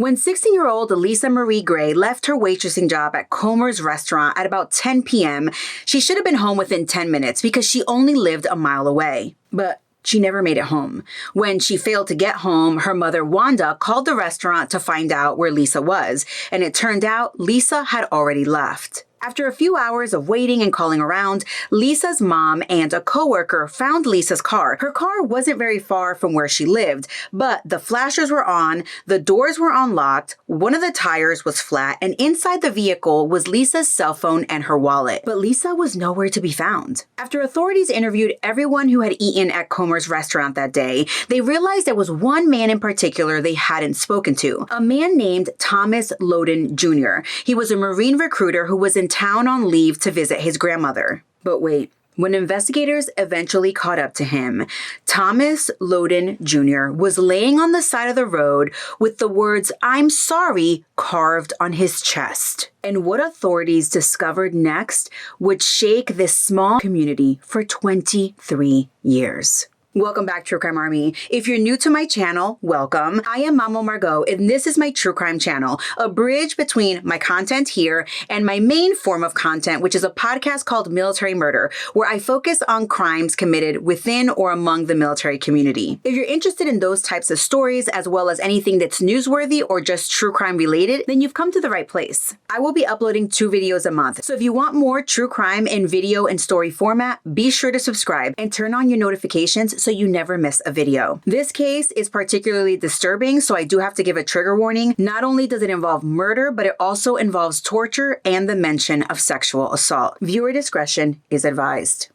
When 16-year-old Leesa Marie Gray left her waitressing job at Comer's restaurant at about 10 p.m., she should have been home within 10 minutes because she only lived a mile away. But she never made it home. When she failed to get home, her mother, Wanda, called the restaurant to find out where Leesa was, and it turned out Leesa had already left. After a few hours of waiting and calling around, Leesa's mom and a coworker found Leesa's car. Her car wasn't very far from where she lived, but the flashers were on, the doors were unlocked, one of the tires was flat, and inside the vehicle was Leesa's cell phone and her wallet. But Leesa was nowhere to be found. After authorities interviewed everyone who had eaten at Comer's restaurant that day, they realized there was one man in particular they hadn't spoken to, a man named Thomas Loden Jr. He was a Marine recruiter who was in town on leave to visit his grandmother. But wait, when investigators eventually caught up to him, Thomas Loden Jr. was laying on the side of the road with the words, "I'm sorry," carved on his chest. And what authorities discovered next would shake this small community for 23 years. Welcome back, True Crime Army. If you're new to my channel, welcome. I am Mama Margot, and this is my True Crime channel, a bridge between my content here and my main form of content, which is a podcast called Military Murder, where I focus on crimes committed within or among the military community. If you're interested in those types of stories, as well as anything that's newsworthy or just true crime related, then you've come to the right place. I will be uploading 2 videos a month, so if you want more true crime in video and story format, be sure to subscribe and turn on your notifications so you never miss a video. This case is particularly disturbing, so I do have to give a trigger warning. Not only does it involve murder, but it also involves torture and the mention of sexual assault. Viewer discretion is advised.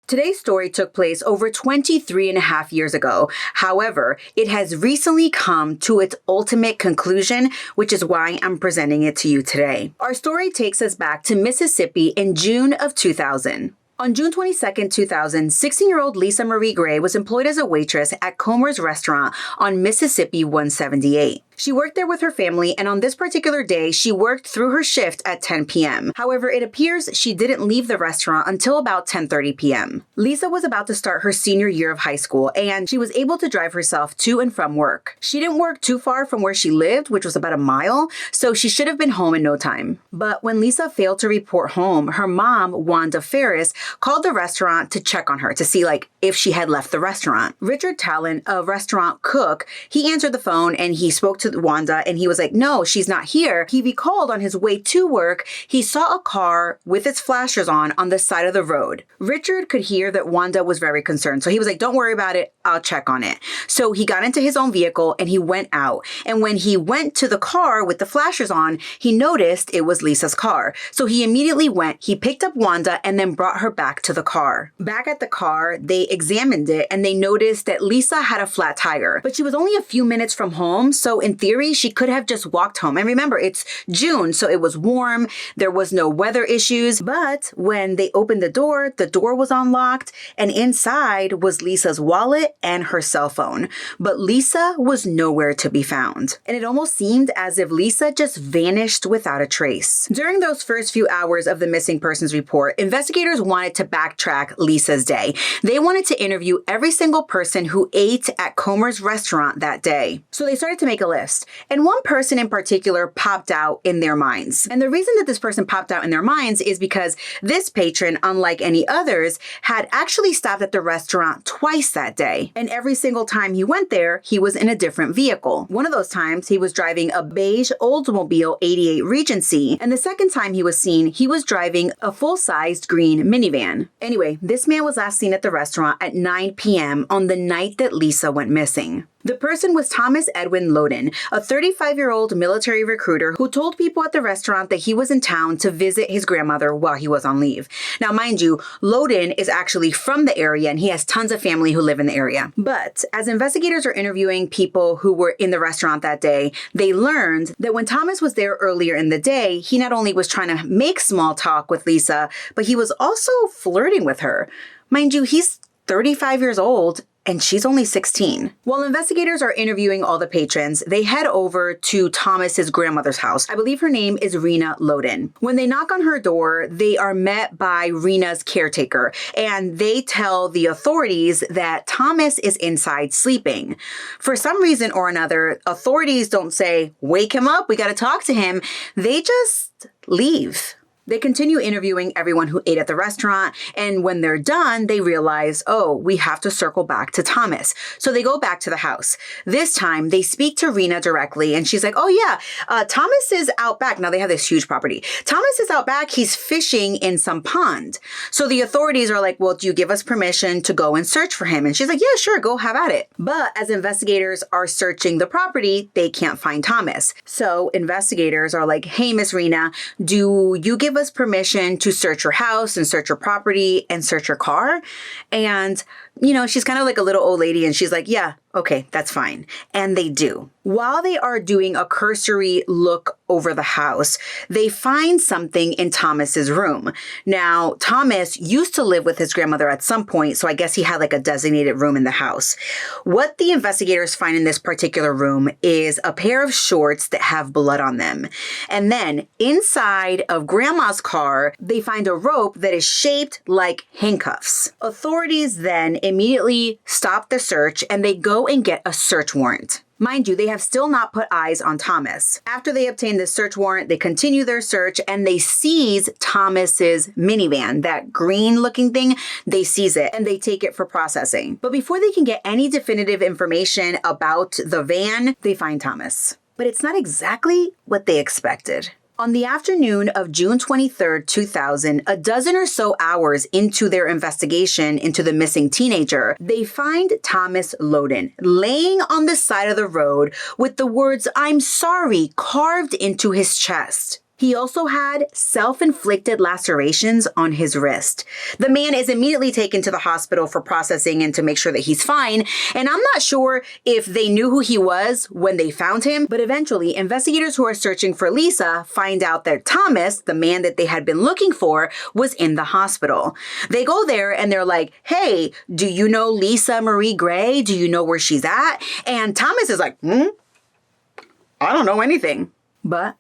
Today's story took place over 23 and a half years ago. However, it has recently come to its ultimate conclusion, which is why I'm presenting it to you today. Our story takes us back to Mississippi in June of 2000. On June 22, 2000, 16-year-old Leesa Marie Gray was employed as a waitress at Comer's restaurant on Mississippi 178. She worked there with her family, and on this particular day, she worked through her shift at 10 p.m. However, it appears she didn't leave the restaurant until about 10:30 p.m. Leesa was about to start her senior year of high school, and she was able to drive herself to and from work. She didn't work too far from where she lived, which was about a mile, so she should have been home in no time. But when Leesa failed to report home, her mom, Wanda Ferris, called the restaurant to check on her to see if she had left the restaurant. Richard Talon, a restaurant cook, he answered the phone and he spoke to Wanda, and he was like, "No, she's not here." He recalled on his way to work, he saw a car with its flashers on the side of the road. Richard could hear that Wanda was very concerned, so he was like, "Don't worry about it, I'll check on it." So he got into his own vehicle and he went out. And when he went to the car with the flashers on, he noticed it was Leesa's car. So he immediately went, he picked up Wanda and then brought her back to the car. Back at the car, they examined it and they noticed that Leesa had a flat tire, but she was only a few minutes from home, so in theory, she could have just walked home. And remember, it's June, so it was warm, there was no weather issues, but when they opened the door was unlocked, and inside was Leesa's wallet and her cell phone. But Leesa was nowhere to be found. And it almost seemed as if Leesa just vanished without a trace. During those first few hours of the missing persons report, investigators wanted to backtrack Leesa's day. They wanted to interview every single person who ate at Comer's restaurant that day. So they started to make a list. And one person in particular popped out in their minds. And the reason that this person popped out in their minds is because this patron, unlike any others, had actually stopped at the restaurant twice that day. And every single time he went there, he was in a different vehicle. One of those times, he was driving a beige Oldsmobile 88 Regency. And the second time he was seen, he was driving a full-sized green minivan. Anyway, this man was last seen at the restaurant at 9 p.m. on the night that Leesa went missing. The person was Thomas Edwin Loden, a 35-year-old military recruiter who told people at the restaurant that he was in town to visit his grandmother while he was on leave. Now, mind you, Loden is actually from the area and he has tons of family who live in the area. But as investigators are interviewing people who were in the restaurant that day, they learned that when Thomas was there earlier in the day, he not only was trying to make small talk with Leesa, but he was also flirting with her. Mind you, he's 35 years old and she's only 16. While investigators are interviewing all the patrons, they head over to Thomas's grandmother's house. I believe her name is Rena Loden. When they knock on her door, they are met by Rena's caretaker, and they tell the authorities that Thomas is inside sleeping. For some reason or another, authorities don't say, "Wake him up, we gotta talk to him." They just leave. They continue interviewing everyone who ate at the restaurant, and when they're done, they realize, oh, we have to circle back to Thomas. So they go back to the house. This time, they speak to Rena directly, and she's like, oh yeah, Thomas is out back. Now they have this huge property. Thomas is out back. He's fishing in some pond. So the authorities are like, well, do you give us permission to go and search for him? And she's like, yeah, sure, go have at it. But as investigators are searching the property, they can't find Thomas. So investigators are like, hey, Miss Rena, do you give us permission to search your house and search your property and search your car? And, you know, she's kind of like a little old lady, and she's like, yeah, okay, that's fine. And they do. While they are doing a cursory look over the house, they find something in Thomas's room. Now, Thomas used to live with his grandmother at some point, so I guess he had like a designated room in the house. What the investigators find in this particular room is a pair of shorts that have blood on them. And then inside of Grandma's car, they find a rope that is shaped like handcuffs. Authorities then immediately stop the search, and they go and get a search warrant. Mind you, they have still not put eyes on Thomas. After they obtain this search warrant, they continue their search, and they seize Thomas's minivan, that green looking thing. They seize it and they take it for processing. But before they can get any definitive information about the van, they find Thomas. But it's not exactly what they expected. On the afternoon of June 23rd, 2000, a dozen or so hours into their investigation into the missing teenager, they find Thomas Loden laying on the side of the road with the words, "I'm sorry," carved into his chest. He also had self-inflicted lacerations on his wrist. The man is immediately taken to the hospital for processing and to make sure that he's fine. And I'm not sure if they knew who he was when they found him, but eventually investigators who are searching for Leesa find out that Thomas, the man that they had been looking for, was in the hospital. They go there and they're like, hey, do you know Leesa Marie Gray? Do you know where she's at? And Thomas is like, I don't know anything. But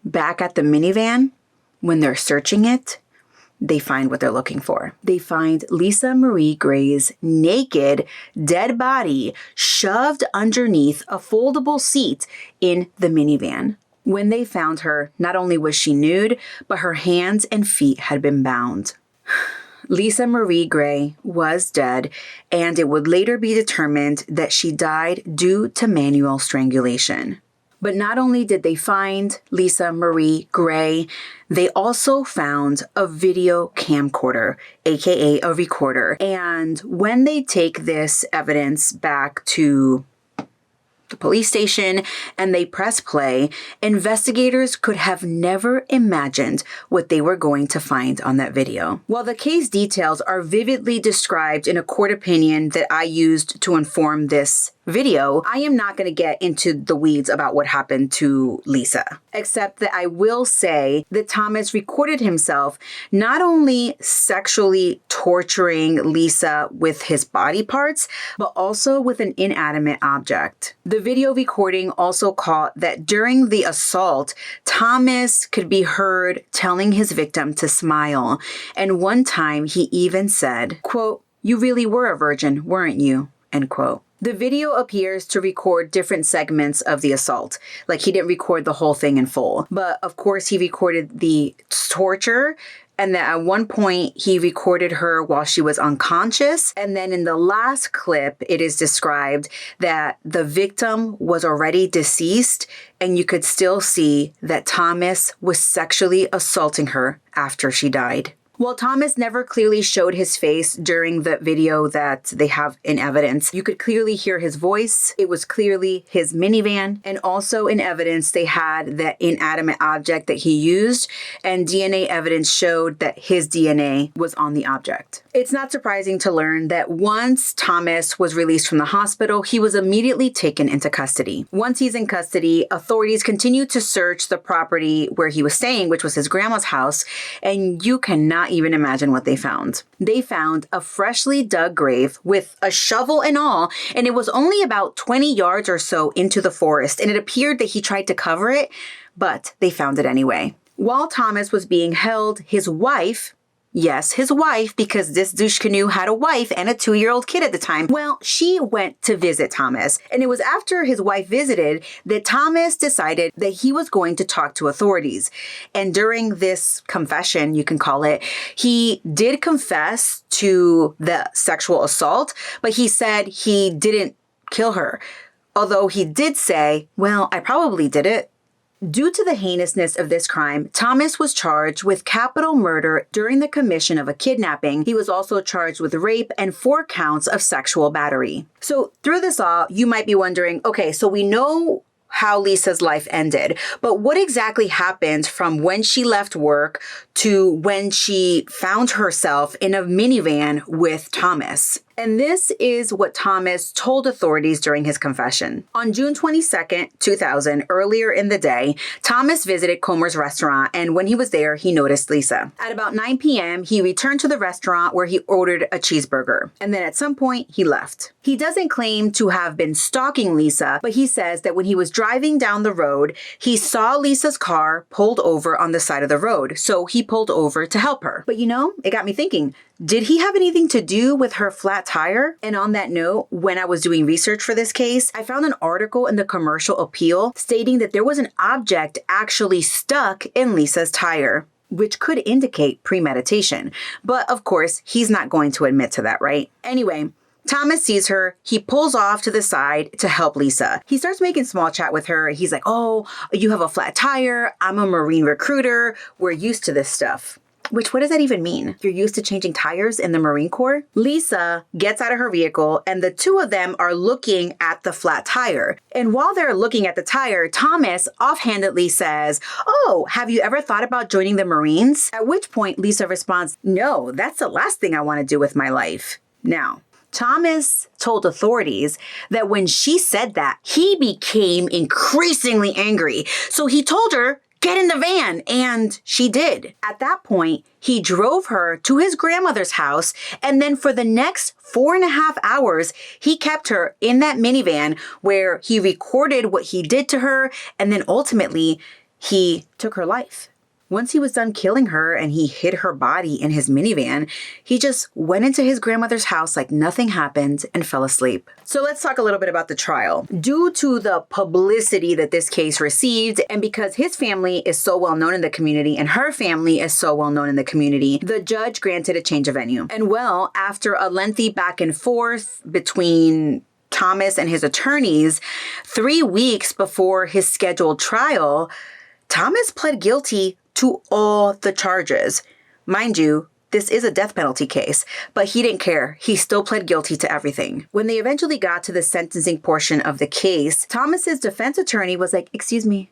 back at the minivan, when they're searching it, they find what they're looking for. They find Leesa Marie Gray's naked, dead body shoved underneath a foldable seat in the minivan. When they found her, not only was she nude, but her hands and feet had been bound. Leesa Marie Gray was dead, and it would later be determined that she died due to manual strangulation. But not only did they find Leesa Marie Gray, they also found a video camcorder, aka a recorder. And when they take this evidence back to the police station and they press play, investigators could have never imagined what they were going to find on that video. While the case details are vividly described in a court opinion that I used to inform this video, I am not going to get into the weeds about what happened to Leesa, except that I will say that Thomas recorded himself not only sexually torturing Leesa with his body parts, but also with an inanimate object. The video recording also caught that during the assault, Thomas could be heard telling his victim to smile. And one time he even said, quote, "You really were a virgin, weren't you?" End quote. The video appears to record different segments of the assault. Like, he didn't record the whole thing in full. But of course, he recorded the torture. And that at one point, he recorded her while she was unconscious. And then in the last clip, it is described that the victim was already deceased. And you could still see that Thomas was sexually assaulting her after she died. While Thomas never clearly showed his face during the video that they have in evidence, you could clearly hear his voice. It was clearly his minivan. And also in evidence, they had that inanimate object that he used, and DNA evidence showed that his DNA was on the object. It's not surprising to learn that once Thomas was released from the hospital, he was immediately taken into custody. Once he's in custody, authorities continued to search the property where he was staying, which was his grandma's house, and you cannot even imagine what they found. They found a freshly dug grave with a shovel and all, and it was only about 20 yards or so into the forest, and it appeared that he tried to cover it, but they found it anyway. While Thomas was being held, his wife, yes, his wife, because this douche canoe had a wife and a 2-year-old kid at the time. Well, she went to visit Thomas. And it was after his wife visited that Thomas decided that he was going to talk to authorities. And during this confession, you can call it, he did confess to the sexual assault, but he said he didn't kill her. Although he did say, well, I probably did it. Due to the heinousness of this crime, Thomas was charged with capital murder during the commission of a kidnapping. He was also charged with rape and 4 counts of sexual battery. So through this all, you might be wondering, okay, so we know how Leesa's life ended, but what exactly happened from when she left work to when she found herself in a minivan with Thomas? And this is what Thomas told authorities during his confession. On June 22nd, 2000, earlier in the day, Thomas visited Comer's restaurant, and when he was there, he noticed Leesa. At about 9 p.m., he returned to the restaurant where he ordered a cheeseburger. And then at some point, he left. He doesn't claim to have been stalking Leesa, but he says that when he was driving down the road, he saw Leesa's car pulled over on the side of the road. So he pulled over to help her. But it got me thinking, did he have anything to do with her flat tire? And on that note, when I was doing research for this case, I found an article in the Commercial Appeal stating that there was an object actually stuck in Leesa's tire, which could indicate premeditation. But of course, he's not going to admit to that, right? Anyway, Thomas sees her. He pulls off to the side to help Leesa. He starts making small chat with her. He's like, oh, you have a flat tire. I'm a Marine recruiter. We're used to this stuff. Which, what does that even mean? You're used to changing tires in the Marine Corps? Leesa gets out of her vehicle and the two of them are looking at the flat tire. And while they're looking at the tire, Thomas offhandedly says, oh, have you ever thought about joining the Marines? At which point Leesa responds, no, that's the last thing I want to do with my life. Now, Thomas told authorities that when she said that, he became increasingly angry. So he told her, get in the van, and she did. At that point, he drove her to his grandmother's house, and then for the next 4.5 hours, he kept her in that minivan where he recorded what he did to her, and then ultimately, he took her life. Once he was done killing her and he hid her body in his minivan, he just went into his grandmother's house like nothing happened and fell asleep. So let's talk a little bit about the trial. Due to the publicity that this case received, and because his family is so well known in the community and her family is so well known in the community, the judge granted a change of venue. And well, after a lengthy back and forth between Thomas and his attorneys, 3 weeks before his scheduled trial, Thomas pled guilty to all the charges. Mind you, this is a death penalty case, but he didn't care. He still pled guilty to everything. When they eventually got to the sentencing portion of the case, Thomas's defense attorney was like, excuse me,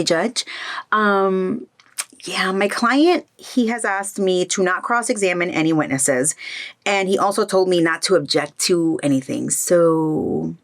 judge. My client, he has asked me to not cross-examine any witnesses, and he also told me not to object to anything. So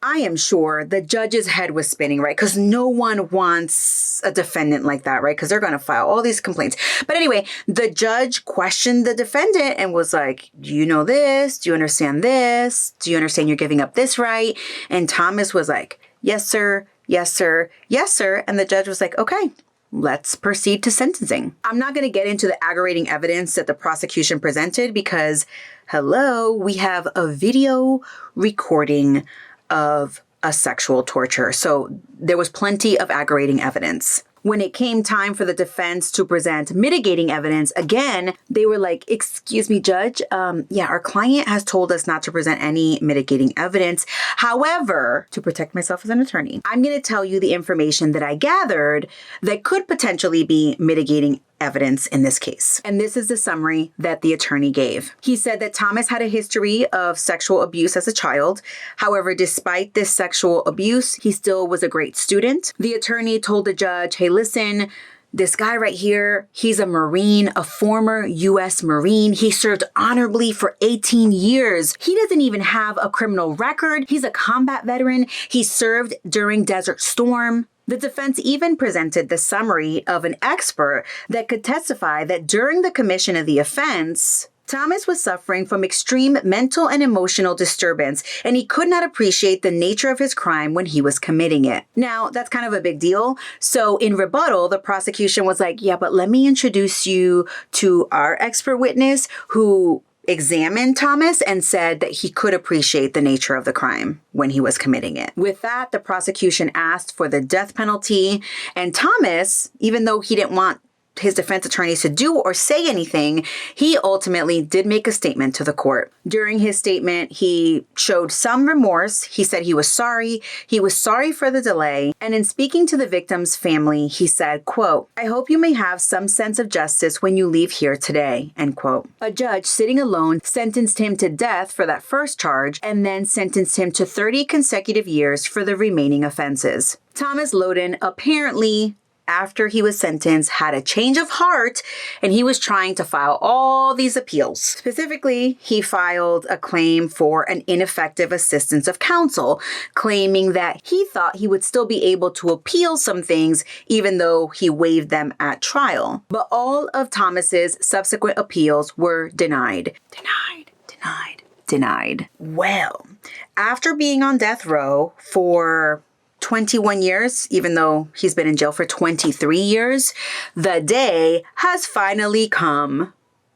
I am sure the judge's head was spinning, right? Because no one wants a defendant like that, right? Because they're going to file all these complaints. But anyway, the judge questioned the defendant and was like, do you know this? Do you understand this? Do you understand you're giving up this right? And Thomas was like, yes, sir. Yes, sir. Yes, sir. And the judge was like, okay, let's proceed to sentencing. I'm not going to get into the aggravating evidence that the prosecution presented because, hello, we have a video recording of a sexual torture. So there was plenty of aggravating evidence. When it came time for the defense to present mitigating evidence, again, they were like, excuse me, judge, our client has told us not to present any mitigating evidence. However, to protect myself as an attorney, I'm going to tell you the information that I gathered that could potentially be mitigating evidence in this case. And this is the summary that the attorney gave. He said that Thomas had a history of sexual abuse as a child. However, despite this sexual abuse, he still was a great student. The attorney told the judge, hey, listen, this guy right here, he's a Marine, a former U.S. Marine. He served honorably for 18 years. He doesn't even have a criminal record. He's a combat veteran. He served during Desert Storm. The defense even presented the summary of an expert that could testify that during the commission of the offense, Thomas was suffering from extreme mental and emotional disturbance, and he could not appreciate the nature of his crime when he was committing it. Now, that's kind of a big deal. So in rebuttal, the prosecution was like, yeah, but let me introduce you to our expert witness who examined Thomas and said that he could appreciate the nature of the crime when he was committing it. With that, the prosecution asked for the death penalty, and Thomas, even though he didn't want his defense attorneys to do or say anything, he ultimately did make a statement to the court. During his statement, he showed some remorse. He said he was sorry. He was sorry for the delay. And in speaking to the victim's family, he said, quote, "I hope you may have some sense of justice when you leave here today," end quote. A judge sitting alone sentenced him to death for that first charge and then sentenced him to 30 consecutive years for the remaining offenses. Thomas Loden apparently, after he was sentenced, had a change of heart, and he was trying to file all these appeals. Specifically, he filed a claim for an ineffective assistance of counsel, claiming that he thought he would still be able to appeal some things even though he waived them at trial. But all of Thomas's subsequent appeals were denied. Denied. Well, after being on death row for 21 years, even though he's been in jail for 23 years, the day has finally come.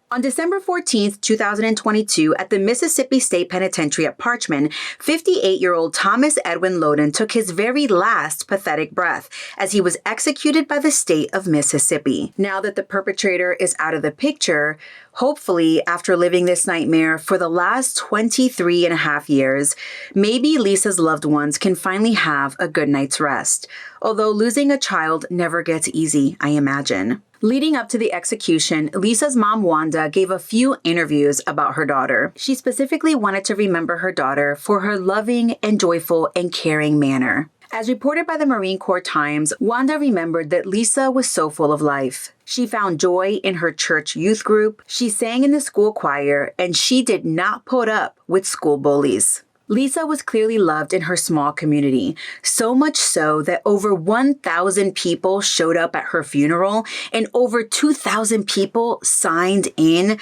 On December 14th, 2022, at the Mississippi State Penitentiary at Parchman, 58-year-old Thomas Edwin Loden took his very last pathetic breath as he was executed by the state of Mississippi. Now that the perpetrator is out of the picture, hopefully, after living this nightmare for the last 23 and a half years, maybe Leesa's loved ones can finally have a good night's rest. Although losing a child never gets easy, I imagine. Leading up to the execution, Leesa's mom, Wanda, gave a few interviews about her daughter. She specifically wanted to remember her daughter for her loving and joyful and caring manner. As reported by the Marine Corps Times, Wanda remembered that Leesa was so full of life. She found joy in her church youth group, she sang in the school choir, and she did not put up with school bullies. Leesa was clearly loved in her small community, so much so that over 1,000 people showed up at her funeral and over 2,000 people signed in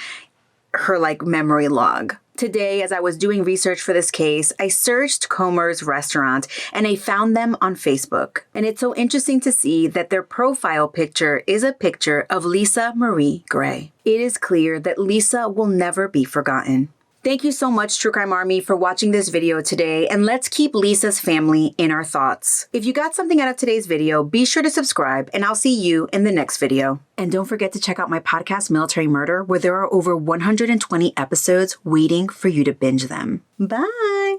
her memory log. Today, as I was doing research for this case, I searched Comer's restaurant and I found them on Facebook. And it's so interesting to see that their profile picture is a picture of Leesa Marie Gray. It is clear that Leesa will never be forgotten. Thank you so much, True Crime Army, for watching this video today, and let's keep Leesa's family in our thoughts. If you got something out of today's video, be sure to subscribe, and I'll see you in the next video. And don't forget to check out my podcast, Military Murder, where there are over 120 episodes waiting for you to binge them. Bye!